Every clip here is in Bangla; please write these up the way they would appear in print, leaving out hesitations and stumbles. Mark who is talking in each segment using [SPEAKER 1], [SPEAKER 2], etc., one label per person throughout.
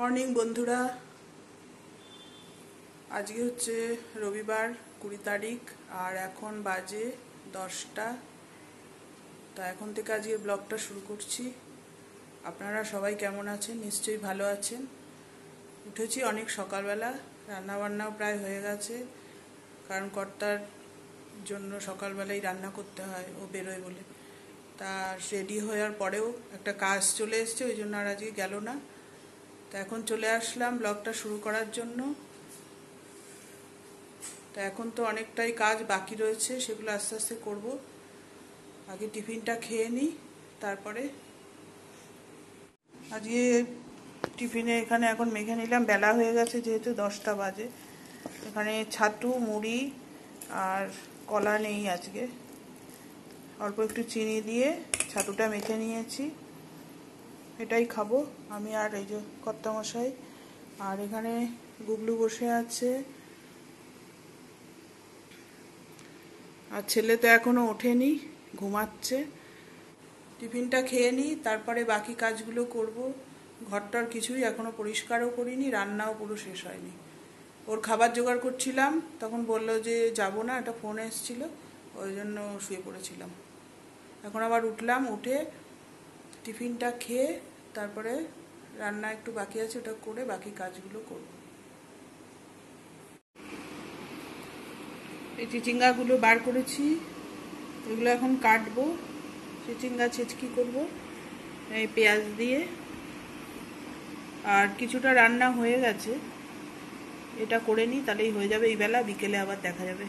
[SPEAKER 1] মর্নিং বন্ধুরা, আজকে হচ্ছে রবিবার 20 তারিখ আর এখন বাজে 10টা। তো এখন থেকে আজকে ব্লগটা শুরু করছি। আপনারা সবাই কেমন আছেন? নিশ্চয়ই ভালো আছেন। উঠেছি অনেক সকালবেলা, রান্নাবান্নাও প্রায় হয়ে গেছে, কারণ কর্তার জন্য সকালবেলাই রান্না করতে হয়, ও বেরোয় বলে। তা রেডি হওয়ার পরেও একটা কাজ চলে এসছে, ওই জন্য আর আজকে গেল না। তা এখন চলে আসলাম ব্লগটা শুরু করার জন্য। তা এখন তো অনেকটাই কাজ বাকি রয়েছে, সেগুলো আস্তে আস্তে করব। আগে টিফিনটা খেয়ে নিই, তারপরে আজকে টিফিনে এখানে এখন মেখে নিলাম। বেলা হয়ে গেছে যেহেতু 10টা বাজে। এখানে ছাতু, মুড়ি আর কলা নেই আজকে, অল্প একটু চিনি দিয়ে ছাতুটা মেখে নিয়েছি, এটাই খাবো আমি আর এই যে কর্তামশাই। আর এখানে গুগলু বসে আছে, আর ছেলে তো এখনো ওঠেনি, ঘুমাচ্ছে। টিফিনটা খেয়ে নিই, তারপরে বাকি কাজগুলো করব। ঘরটার কিছুই এখনো পরিষ্কারও করিনি, রান্নাও পুরো শেষ হয়নি। ওর খাবার জোগাড় করছিলাম, তখন বলল যে যাব না, একটা ফোন এসেছিল, ওই জন্য শুয়ে পড়েছিলাম। এখন আবার উঠলাম, উঠে টিফিনটা খেয়ে তারপরে রান্না একটু বাকি আছে, ওটা করে বাকি কাজগুলো করব। এই চিচিঙ্গাগুলো বার করেছি, এগুলো এখন কাটবো। চিচিঙ্গা ছেচকি করব এই পেঁয়াজ দিয়ে। আর কিছুটা রান্না হয়ে গেছে, এটা করে নিই, তাহলেই হয়ে যাবে এই বেলা। বিকেলে আবার দেখা যাবে।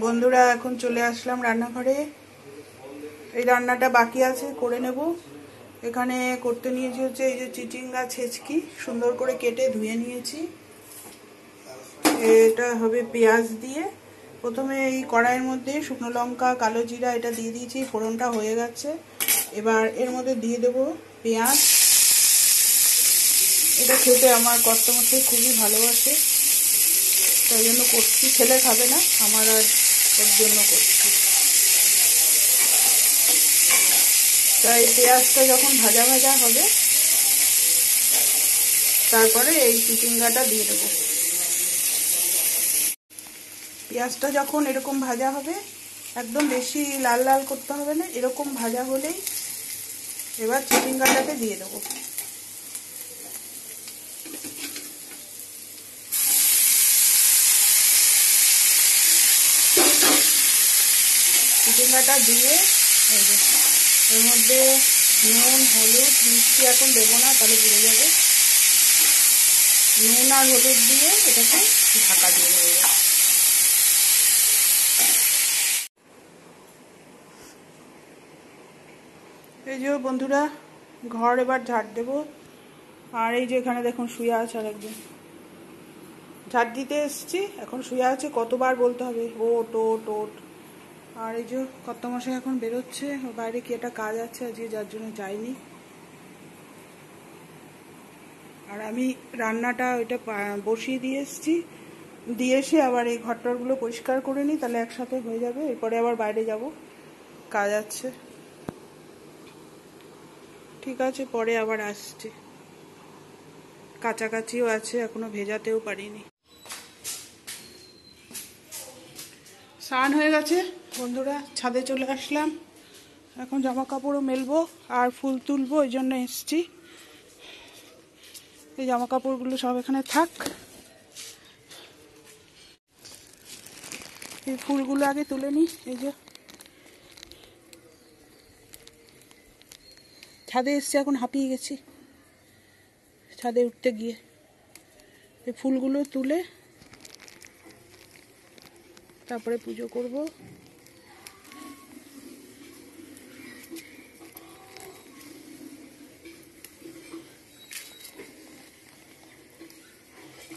[SPEAKER 1] বন্ধুরা, এখন চলে আসলাম রান্নাঘরে। এই রান্নাটা বাকি আছে, করে নেব। এখানে করতে নিয়েছি হচ্ছে এই যে চিচিঙ্গা ছেচকি, সুন্দর করে কেটে ধুয়ে নিয়েছি। এটা হবে পেঁয়াজ দিয়ে। প্রথমে এই কড়াইয়ের মধ্যে শুকনো লঙ্কা, কালো জিরা এটা দিয়ে দিয়েছি, ফোড়নটা হয়ে গেছে। এবার এর মধ্যে দিয়ে দেবো পেঁয়াজ। এটা খেতে আমার কর্তামশাই খুবই ভালোবাসে, তাই জন্য করছি। ছেলে খাবে না, আমার আর ওর জন্য করছি। তাই পেঁয়াজটা যখন ভাজা ভাজা হবে, তারপরে এই চিচিঙ্গাটা দিয়ে দেবো। পেঁয়াজটা যখন এরকম ভাজা হবে, একদম বেশি লাল লাল করতে হবে না, এরকম ভাজা হলেই এবার চিচিঙ্গাটাকে দিয়ে দেবো। চিচিঙ্গাটা দিয়ে এর মধ্যে নুন, হলুদ, মিষ্টি এখন দেবো না, তাহলে পুড়ে যাবে। নুন আর হলুদ দিয়ে এটাকে ঢাকা দিয়ে দেবো। এই যে বন্ধুরা, ঘর এবার ঝাড় দেবো। আর এই যে এখানে দেখুন শুয়ে আছে আর একজন, ঝাড় দিতে এসছি, এখন শুয়ে আছে। কতবার বলতে হবে ওট ওট ওট। আর এই যে কর্তামশাই এখন বেরোচ্ছে, বাইরে কি একটা কাজ আছে আজকে, যার জন্য যাইনি। আর আমি রান্নাটা ওইটা বসিয়ে দিয়ে এসছি, দিয়ে এসে আবার এই ঘরটরগুলো পরিষ্কার করে নিই, তাহলে একসাথে হয়ে যাবে। এরপরে আবার বাইরে যাব, কাজ আছে। ঠিক আছে, পরে আবার আসছি। কাছাকাছিও আছে, এখনো ভেজাতেও পারিনি। স্নান হয়ে গেছে বন্ধুরা, ছাদে চলে আসলাম। এখন জামা কাপড়ও মেলবো আর ফুল তুলবো, ওই জন্য এসছি। এই জামা কাপড়গুলো সব এখানে থাক, এই ফুলগুলো আগে তুলে নিই। এই যে ছাদে এসছি, এখন হাঁপিয়ে গেছি ছাদে উঠতে গিয়ে। এই ফুলগুলো তুলে তারপরে পুজো করব।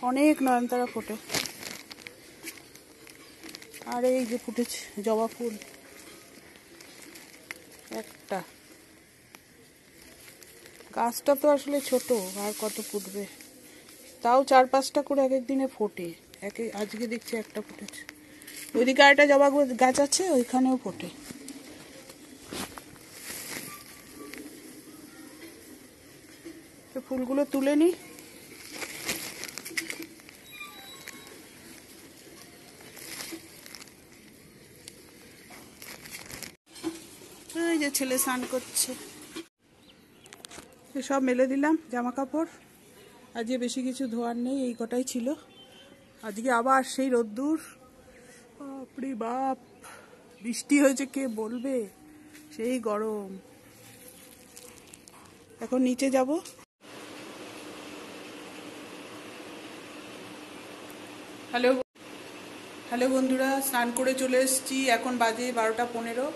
[SPEAKER 1] অনেক নয়নতারা ফোটে, আর এই যে ফুটেছে জবা ফুল একটা। গাছটা তো আসলে ছোট, আর কত ফুটবে, তাও 4-5টা করে এক এক দিনে ফোটে। আজকে দেখছি একটা ফুটেছে। ওইদিকে একটা জবা গাছ আছে, ওইখানেও ফোটে। তো ফুলগুলো তুলে নিই। এই যে ছেলে স্নান করছে, সব মেলে দিলাম জামা কাপড়। আজকে বেশি কিছু ধোয়ার নেই, এই কটাই ছিল। আজকে আবার সেই রোদ্দুর, বাপরে বাপ, বৃষ্টি হয়েছে কে বলবে, সেই গরম। এখন নিচে যাব। হ্যালো হ্যালো বন্ধুরা, স্নান করে চলে এসেছি। এখন বাজে 12টা 15।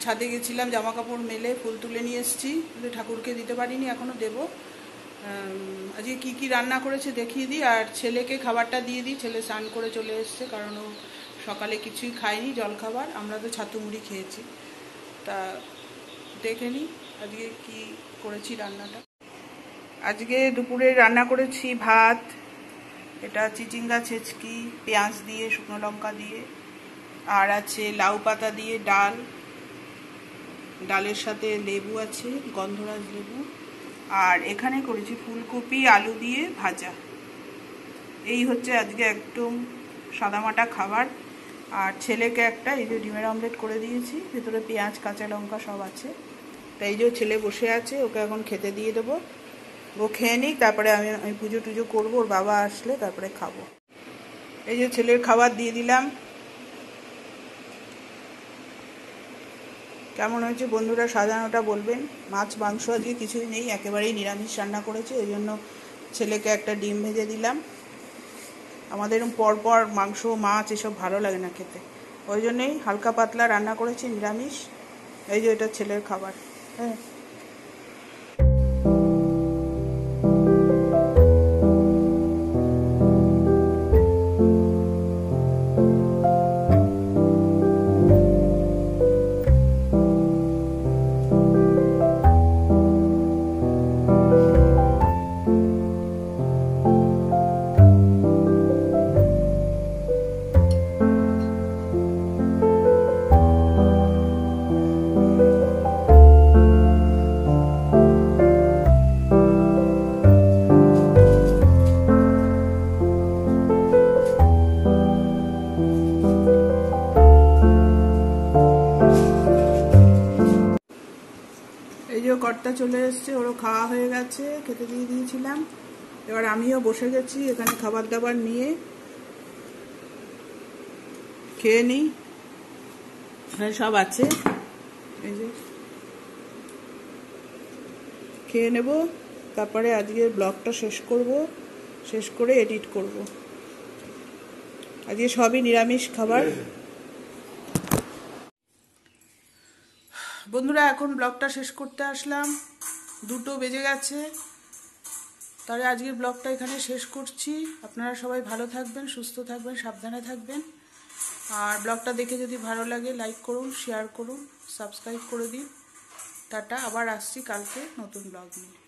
[SPEAKER 1] ছাদে গেছিলাম, জামা কাপড় মেলে ফুল তুলে নিয়ে এসেছি, কিন্তু ঠাকুরকে দিতে পারিনি, এখনও দেবো। আজকে কি কি রান্না করেছে দেখিয়ে দিই, আর ছেলেকে খাবারটা দিয়ে দিই। ছেলে স্নান করে চলে এসছে, কারণ ও সকালে কিছুই খায়নি জলখাবার। আমরা তো ছাতু মুড়ি খেয়েছি। তা দেখে নিই আজকে কি করেছি রান্নাটা। আজকে দুপুরে রান্না করেছি ভাত, এটা চিচিঙ্গা ছেচকি পেঁয়াজ দিয়ে শুকনো লঙ্কা দিয়ে, আর আছে লাউ পাতা দিয়ে ডাল, ডালের সাথে লেবু আছে, গন্ধরাজ লেবু, আর এখানে করেছি ফুলকপি আলু দিয়ে ভাজা। এই হচ্ছে আজকে একদম সাদামাটা খাবার। আর ছেলেকে একটা এই যে ডিমের অমলেট করে দিয়েছি, ভেতরে পেঁয়াজ কাঁচা লঙ্কা সব আছে। তাই এই যে ছেলে বসে আছে, ওকে এখন খেতে দিয়ে দেবো। ও খেয়ে নিক, তারপরে আমি পুজো টুজো করবো, ওর বাবা আসলে তারপরে খাবো। এই যে ছেলের খাবার দিয়ে দিলাম। কেমন হয়েছে বন্ধুরা সাজানোটা বলবেন। মাছ মাংস আজকে কিছুই নেই, একেবারেই নিরামিষ রান্না করেছে, ওই জন্য ছেলেকে একটা ডিম ভেজে দিলাম। আমাদের পরপর মাংস মাছ এসব ভালো লাগে না খেতে, ওই জন্যই হালকা পাতলা রান্না করেছি নিরামিষ। এই যে এটা ছেলের খাবার। হ্যাঁ, এই যে কর্তা চলে এসছে, ওরও খাওয়া হয়ে গেছে, খেতে দিয়ে দিয়েছিলাম। এবার আমিও বসে গেছি এখানে খাবার দাবার নিয়ে, খেয়ে নিই। এখানে সব আছে, এই যে খেয়ে নেব, তারপরে আজকের ব্লগটা শেষ করব, শেষ করে এডিট করব। আজকে সবই নিরামিষ খাবার। বন্ধুরা এখন ব্লগটা শেষ করতে আসলাম, 2টো বেজে গেছে। তাহলে আজকের ব্লগটা এখানে শেষ করছি। আপনারা সবাই ভালো থাকবেন, সুস্থ থাকবেন, সাবধানে থাকবেন। আর ব্লগটা দেখে যদি ভালো লাগে লাইক করুন, শেয়ার করুন, সাবস্ক্রাইব করে দিন। টাটা, আবার আসছি কালকে নতুন ব্লগ নিয়ে।